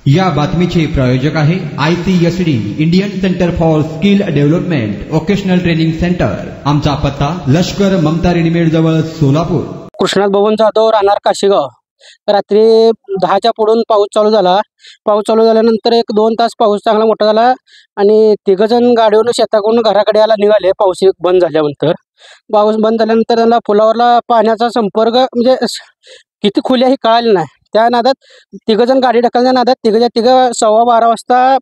या बातमीचे प्रायोजक आहे ICSD Indian centre for skill development vocational training centre. आमचा पत्ता लष्कर ममता रेडीमेड जवळ सोलापूर। कृष्णात भवन जाधव राहणार काशीगाव। रात्री 10च्या पुढून पाऊस चालू झाला। पाऊस चालू झाल्यानंतर 1-2 तास पाऊस चांगला मोठा झाला आणि तिघजण गाडीवरून शेताकडून घराकडे यायला निघाले। पाऊस बंद झाल्यानंतर पाऊस बंद झाल्यानंतर त्यांना पुलावरला पाण्याचा संपर्क म्हणजे किती खोली हे कळाले नाही। त्या नादात तिघजण गाडी ढकलल्या नादात तिघ 12:15 वाजता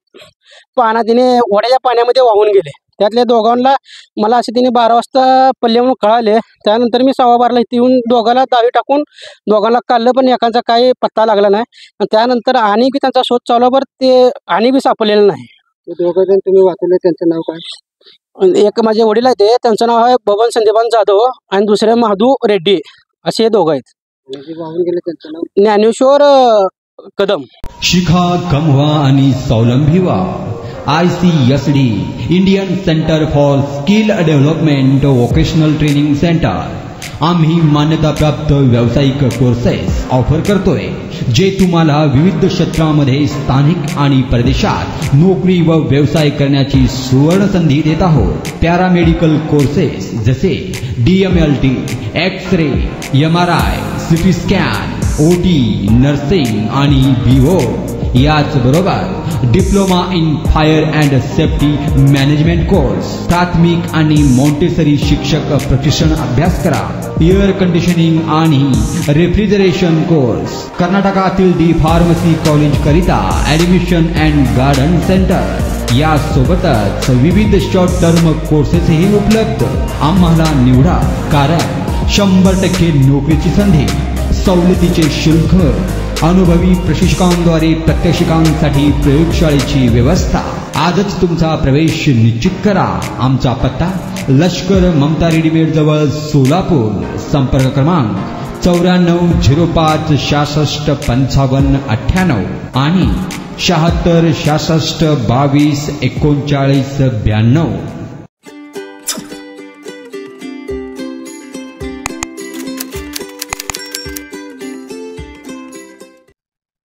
पाण्याने ओढ्याच्या पाण्यामध्ये वाहून गेले। त्यातल्या दोघांना मला असे तिने 12 वाजता पल्ले म्हणून कळाले। त्यानंतर मी 12:15ला इथे येऊन दोघांना दावी टाकून दोघांना काढलं, पण एकाचा काही पत्ता लागला नाही। त्यानंतर आणि बी त्यांचा शोध चालू बरं ते आणि बी सापडलेलं नाही। दोघं तुम्ही वाचले, त्यांचं नाव काय? एक माझे वडील आहेत, त्यांचं नाव आहे बबन संदीपान जाधव आणि दुसरे महादू रेड्डी, असे दोघं आहेत। वाहून गेले त्यांचं नाव ज्ञानेश्वर कदम। शिखा कमवा आणि स्वावलंबी व्हा। ICSD Indian centre for skill development vocational training centre आम्ही मान्यताप्राप्त व्यावसायिक कोर्सेस ऑफर करतोय, जे तुम्हाला विविध क्षेत्रांमध्ये स्थानिक आणि परदेशात नोकरी व व्यवसाय करण्याची सुवर्ण संधी देत आहोत। पॅरामेडिकल कोर्सेस जसे DMLT, X-ray, MRI, CT scan, OT, nursing आणि BO। याचबरोबर diploma in fire and safety management course, प्राथमिक आणि मॉन्टेसरी शिक्षक प्रशिक्षण अभ्यास करा। एअर कंडिशनिंग आणि रेफ्रिजरेशन कोर्स, कर्नाटकातील डी फार्मसी कॉलेज करिता ऍडमिशन अँड गार्डन सेंटर। यासोबतच विविध शॉर्ट टर्म कोर्सेसही उपलब्ध। आम्हाला निवडा, कारण 100% नोकरीची संधी, सवलतीचे शुल्क, अनुभवी प्रशिक्षकांद्वारे प्रात्यक्षिकांसाठी प्रयोगशाळेची व्यवस्था। आजच तुमचा प्रवेश निश्चित करा। आमचा पत्ता लष्कर ममता रेडीमेड जवळ सोलापूर। संपर्क क्रमांक 9405 66 55 98 आणि 76 66 22 39 92।